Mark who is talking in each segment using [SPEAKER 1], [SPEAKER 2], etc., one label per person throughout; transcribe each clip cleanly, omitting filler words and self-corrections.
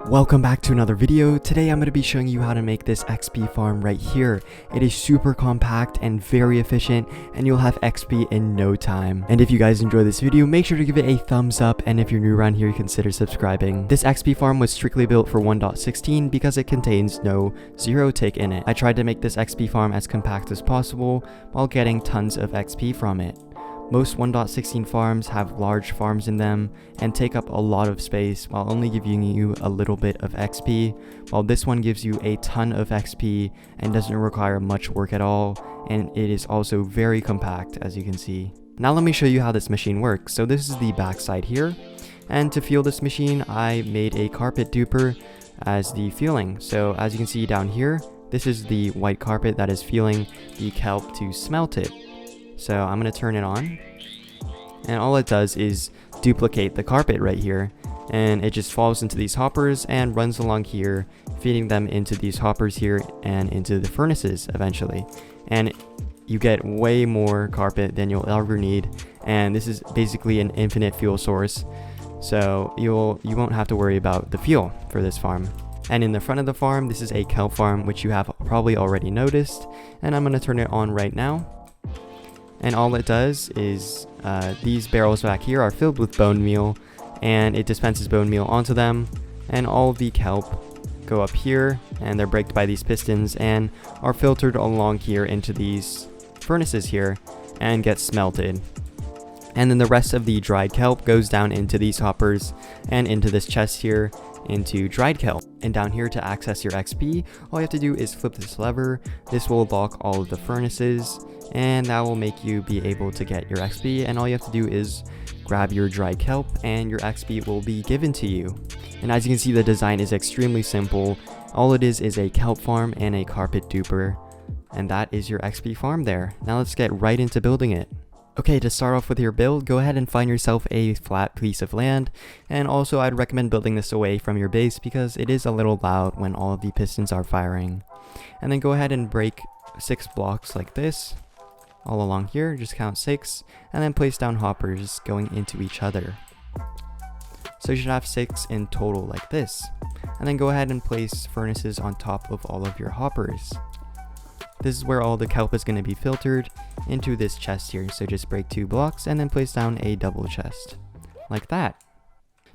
[SPEAKER 1] Welcome back to another video. Today I'm going to be showing you how to make this XP farm right here. It is super compact and very efficient, and you'll have XP in no time. And if you guys enjoy this video, make sure to give it a thumbs up, and if you're new around here, consider subscribing. This XP farm was strictly built for 1.16 because it contains no zero tick in it. I tried to make this XP farm as compact as possible while getting tons of XP from it. Most 1.16 farms have large farms in them and take up a lot of space while only giving you a little bit of XP, while this one gives you a ton of XP and doesn't require much work at all, and it is also very compact, as you can see. Now let me show you how this machine works. So this is the back side here, and to fuel this machine I made a carpet duper as the fueling. So as you can see down here, this is the white carpet that is fueling the kelp to smelt it. So I'm going to turn it on, and all it does is duplicate the carpet right here, and it just falls into these hoppers and runs along here, feeding them into these hoppers here and into the furnaces eventually. And you get way more carpet than you'll ever need, and this is basically an infinite fuel source, so you won't have to worry about the fuel for this farm. And in the front of the farm, this is a kelp farm, which you have probably already noticed, and I'm going to turn it on right now. And all it does is these barrels back here are filled with bone meal, and it dispenses bone meal onto them, and all of the kelp go up here, and they're braked by these pistons and are filtered along here into these furnaces here and get smelted. And then the rest of the dried kelp goes down into these hoppers and into this chest here into dried kelp. And down here, to access your XP, all you have to do is flip this lever. This will lock all of the furnaces, and that will make you be able to get your XP, and all you have to do is grab your dried kelp and your XP will be given to you. And as you can see, the design is extremely simple. All it is a kelp farm and a carpet duper, and that is your XP farm there. Now let's get right into building it. Okay, to start off with your build, go ahead and find yourself a flat piece of land, and also I'd recommend building this away from your base because it is a little loud when all of the pistons are firing. And then go ahead and break 6 blocks like this all along here, just count 6, and then place down hoppers going into each other. So you should have 6 in total like this. And then go ahead and place furnaces on top of all of your hoppers. This is where all the kelp is going to be filtered into this chest here, so just break 2 blocks and then place down a double chest, like that.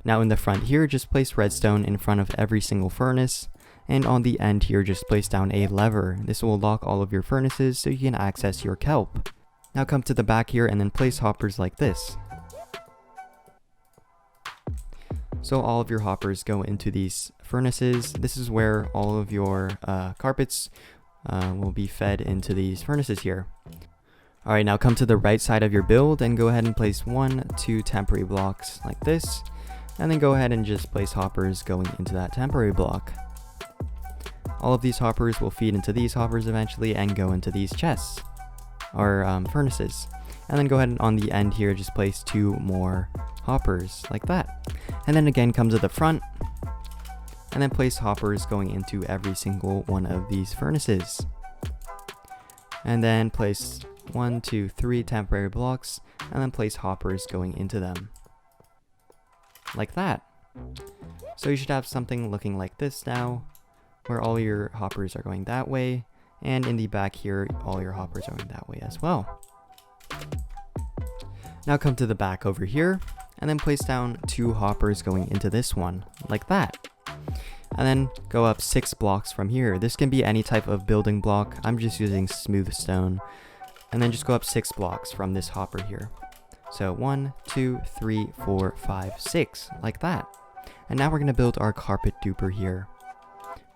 [SPEAKER 1] Now in the front here, just place redstone in front of every single furnace, and on the end here, just place down a lever. This will lock all of your furnaces so you can access your kelp. Now come to the back here and then place hoppers like this. So all of your hoppers go into these furnaces. This is where all of your carpets will be fed into these furnaces here. Alright, now come to the right side of your build and go ahead and place 2 temporary blocks like this, and then go ahead and just place hoppers going into that temporary block. All of these hoppers will feed into these hoppers eventually and go into these chests or furnaces. And then go ahead and on the end here, just place 2 more hoppers like that. And then again, come to the front and then place hoppers going into every single one of these furnaces. And then place 1, 2, 3 temporary blocks, and then place hoppers going into them. Like that. So you should have something looking like this now, where all your hoppers are going that way, and in the back here, all your hoppers are going that way as well. Now come to the back over here, and then place down 2 hoppers going into this one, like that. And then go up 6 blocks from here. This can be any type of building block. I'm just using smooth stone. And then just go up 6 blocks from this hopper here. So 1, 2, 3, 4, 5, 6, like that. And now we're going to build our carpet duper here.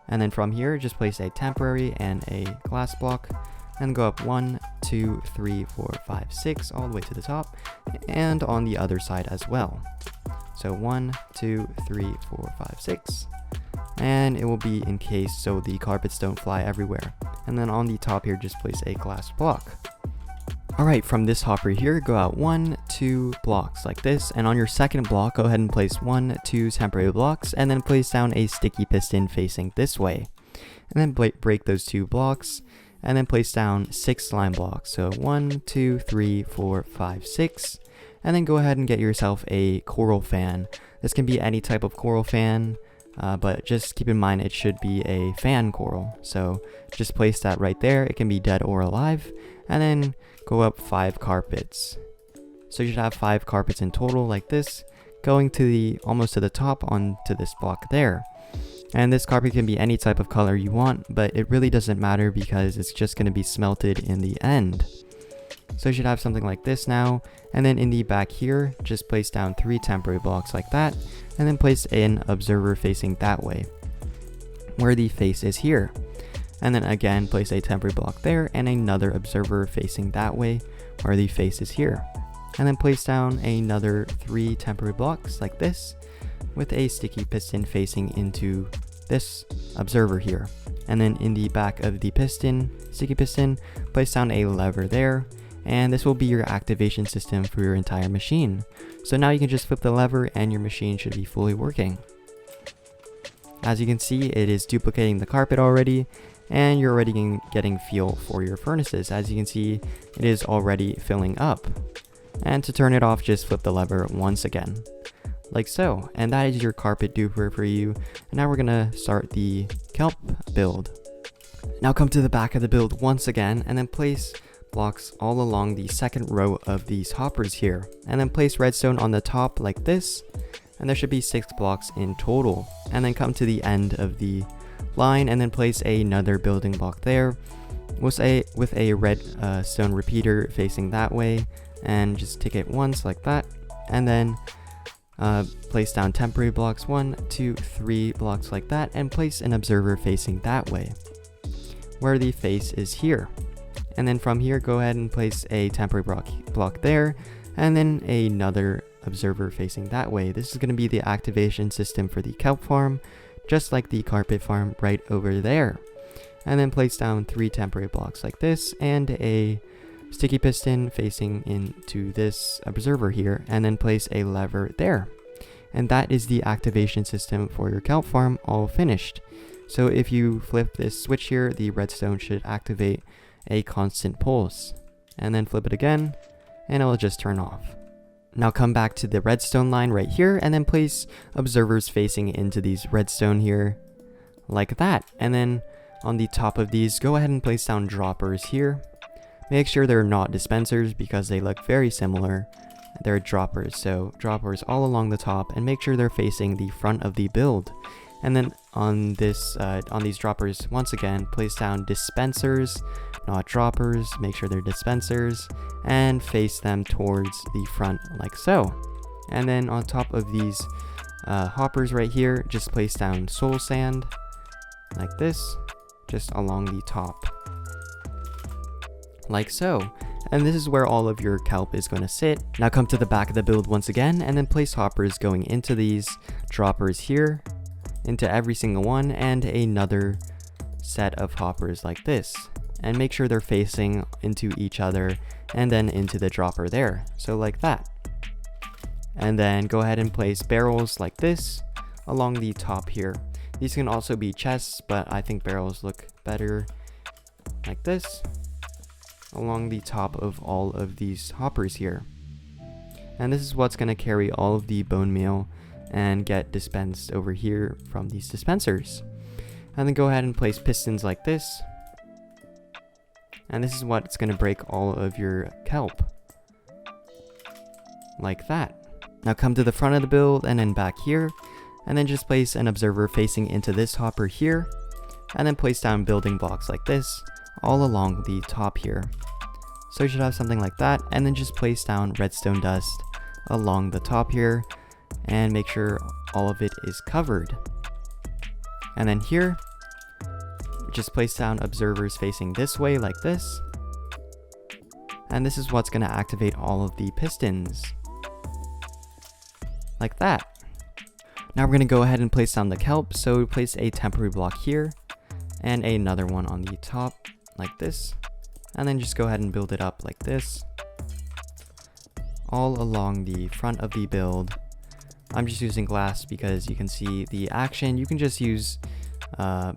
[SPEAKER 1] And then from here, just place a temporary and a glass block, and go up 1, 2, 3, 4, 5, 6, all the way to the top, and on the other side as well. So 1, 2, 3, 4, 5, 6, and it will be encased so the carpets don't fly everywhere. And then on the top here, just place a glass block. Alright, from this hopper here, go out 1, 2 blocks like this, and on your second block, go ahead and place 1, 2 temporary blocks, and then place down a sticky piston facing this way. And then break those 2 blocks, and then place down 6 slime blocks. So 1, 2, 3, 4, 5, 6, and then go ahead and get yourself a coral fan. This can be any type of coral fan. but just keep in mind it should be a fan coral. So just place that right there. It can be dead or alive, and then go up 5 carpets. So you should have 5 carpets in total like this, going to the almost to the top onto this block there. And this carpet can be any type of color you want, but it really doesn't matter because it's just going to be smelted in the end. So you should have something like this now, and then in the back here, just place down 3 temporary blocks like that, and then place an observer facing that way, where the face is here. And then again, place a temporary block there, and another observer facing that way, where the face is here. And then place down another 3 temporary blocks like this, with a sticky piston facing into this observer here. And then in the back of the piston, sticky piston, place down a lever there, and this will be your activation system for your entire machine. So now you can just flip the lever and your machine should be fully working. As you can see, it is duplicating the carpet already, and you're already getting fuel for your furnaces. As you can see, it is already filling up. And to turn it off, just flip the lever once again, like so. And that is your carpet duper for you. And now we're gonna start the kelp build. Now come to the back of the build once again, and then place blocks all along the second row of these hoppers here, and then place redstone on the top like this, and there should be 6 blocks in total. And then come to the end of the line and then place another building block there with a red stone repeater facing that way, and just tick it once like that, and then place down temporary blocks 1, 2, 3 blocks like that, and place an observer facing that way, where the face is here. And then from here, go ahead and place a temporary block there, and then another observer facing that way. This is going to be the activation system for the kelp farm, just like the carpet farm right over there. And then place down 3 temporary blocks like this, and a sticky piston facing into this observer here, and then place a lever there. And that is the activation system for your kelp farm all finished. So if you flip this switch here, the redstone should activate a constant pulse, and then flip it again and it will just turn off. Now come back to the redstone line right here, and then place observers facing into these redstone here like that. And then on the top of these, go ahead and place down droppers here. Make sure they're not dispensers because they look very similar. They're droppers, so droppers all along the top, and make sure they're facing the front of the build. And then on these droppers, once again, place down dispensers, not droppers. Make sure they're dispensers, and face them towards the front like so. And then on top of these hoppers right here, just place down soul sand like this, just along the top, like so. And this is where all of your kelp is going to sit. Now come to the back of the build once again, and then place hoppers going into these droppers here, into every single one, and another set of hoppers like this. And make sure they're facing into each other, and then into the dropper there, so like that. And then go ahead and place barrels like this along the top here. These can also be chests, but I think barrels look better like this, along the top of all of these hoppers here. And this is what's going to carry all of the bone meal and get dispensed over here from these dispensers. And then go ahead and place pistons like this, and this is what's going to break all of your kelp like that. Now come to the front of the build and then back here, and then just place an observer facing into this hopper here, and then place down building blocks like this all along the top here. So you should have something like that, and then just place down redstone dust along the top here, and make sure all of it is covered. And then here, just place down observers facing this way like this, and this is what's going to activate all of the pistons like that. Now we're going to go ahead and place down the kelp, so place a temporary block here and another one on the top like this, and then just go ahead and build it up like this all along the front of the build. I'm just using glass because you can see the action. You can just use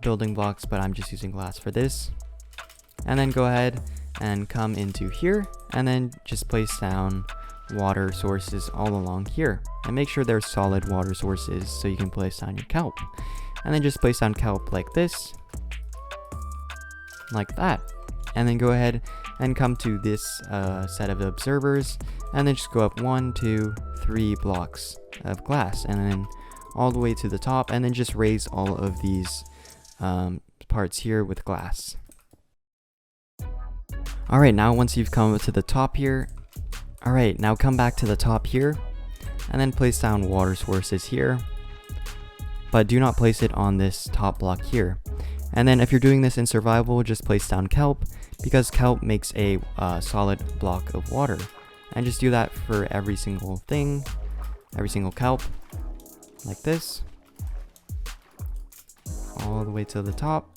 [SPEAKER 1] building blocks, but I'm just using glass for this. And then go ahead and come into here, and then just place down water sources all along here, and make sure they're solid water sources so you can place down your kelp. And then just place down kelp like this, like that, and then go ahead and come to this set of observers, and then just go up 1, 2, 3 blocks of glass, and then all the way to the top, and then just raise all of these parts here with glass. Alright, now once you've come to the top here, alright, now come back to the top here, and then place down water sources here, but do not place it on this top block here. And then if you're doing this in survival, just place down kelp, because kelp makes a solid block of water. And just do that for every single thing, every single kelp, like this, all the way to the top.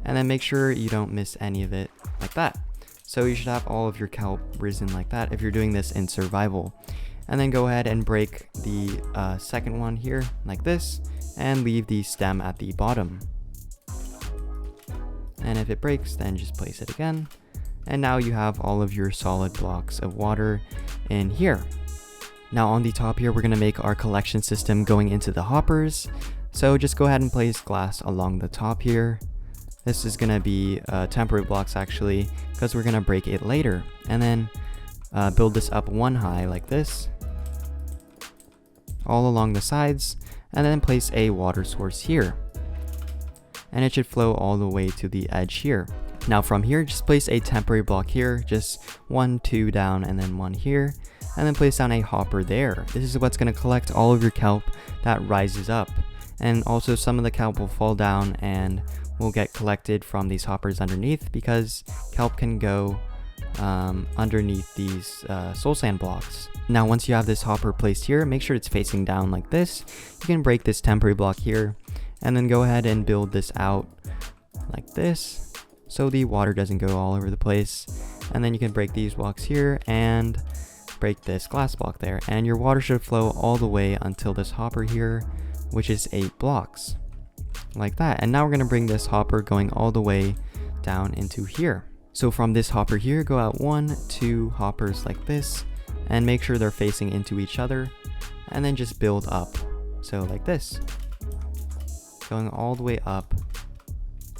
[SPEAKER 1] And then make sure you don't miss any of it, like that. So you should have all of your kelp risen like that if you're doing this in survival. And then go ahead and break the second one here, like this, and leave the stem at the bottom. And if it breaks, then just place it again. And now you have all of your solid blocks of water in here. Now on the top here, we're going to make our collection system going into the hoppers. So just go ahead and place glass along the top here. This is going to be temporary blocks actually, because we're going to break it later. And then build this up 1 high like this, all along the sides, and then place a water source here. And it should flow all the way to the edge here. Now from here, just place a temporary block here, just 1, 2 down, and then 1 here, and then place down a hopper there. This is what's going to collect all of your kelp that rises up. And also some of the kelp will fall down and will get collected from these hoppers underneath, because kelp can go underneath these soul sand blocks. Now once you have this hopper placed here, make sure it's facing down like this. You can break this temporary block here, and then go ahead and build this out like this, so the water doesn't go all over the place. And then you can break these blocks here and break this glass block there, and your water should flow all the way until this hopper here, which is 8 blocks, like that. And now we're going to bring this hopper going all the way down into here. So from this hopper here, go out 1, 2 hoppers like this, and make sure they're facing into each other, and then just build up, so like this, going all the way up,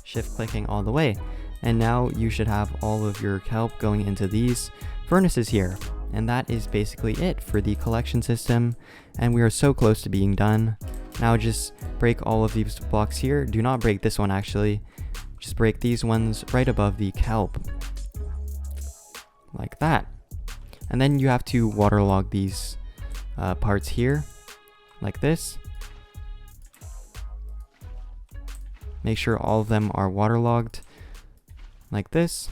[SPEAKER 1] shift clicking all the way. And now you should have all of your kelp going into these furnaces here. And that is basically it for the collection system, and we are so close to being done. Now just break all of these blocks here. Do not break this one actually, just break these ones right above the kelp, like that. And then you have to waterlog these parts here, like this. Make sure all of them are waterlogged, like this,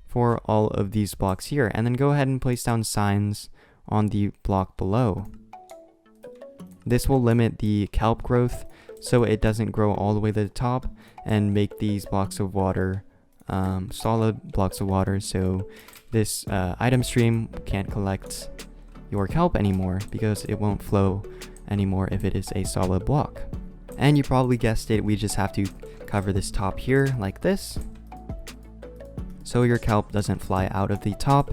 [SPEAKER 1] for all of these blocks here. And then go ahead and place down signs on the block below. This will limit the kelp growth, so it doesn't grow all the way to the top, and make these blocks of water solid blocks of water, so this item stream can't collect your kelp anymore, because it won't flow anymore if it is a solid block. And you probably guessed it, we just have to cover this top here like this, so your kelp doesn't fly out of the top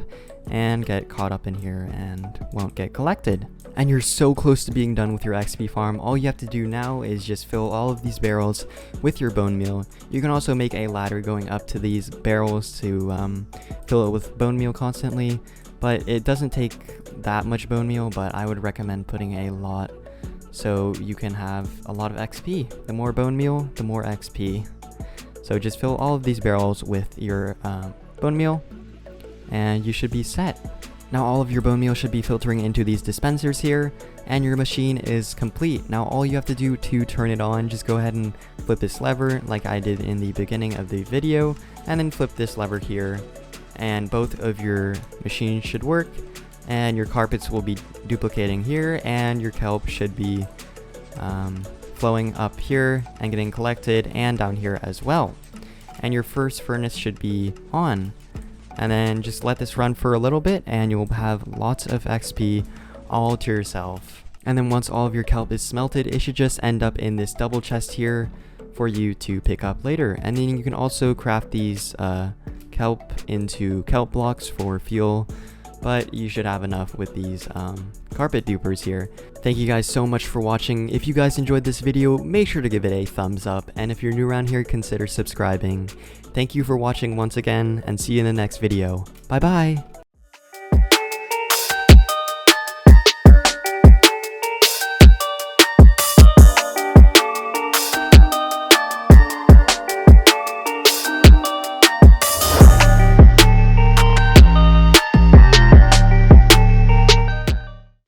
[SPEAKER 1] and get caught up in here and won't get collected. And you're so close to being done with your XP farm. All you have to do now is just fill all of these barrels with your bone meal. You can also make a ladder going up to these barrels to fill it with bone meal constantly, but it doesn't take that much bone meal, but I would recommend putting a lot so you can have a lot of XP. The more bone meal, the more XP. So just fill all of these barrels with your bone meal, and you should be set. Now all of your bone meal should be filtering into these dispensers here, and your machine is complete. Now all you have to do to turn it on, just go ahead and flip this lever like I did in the beginning of the video, and then flip this lever here, and both of your machines should work, and your carpets will be duplicating here, and your kelp should be flowing up here and getting collected, and down here as well. And your first furnace should be on. And then just let this run for a little bit, and you'll have lots of XP all to yourself. And then once all of your kelp is smelted, it should just end up in this double chest here for you to pick up later. And then you can also craft these kelp into kelp blocks for fuel but you should have enough with these carpet dupers here. Thank you guys so much for watching. If you guys enjoyed this video, make sure to give it a thumbs up, and if you're new around here, consider subscribing. Thank you for watching once again, and see you in the next video. Bye bye!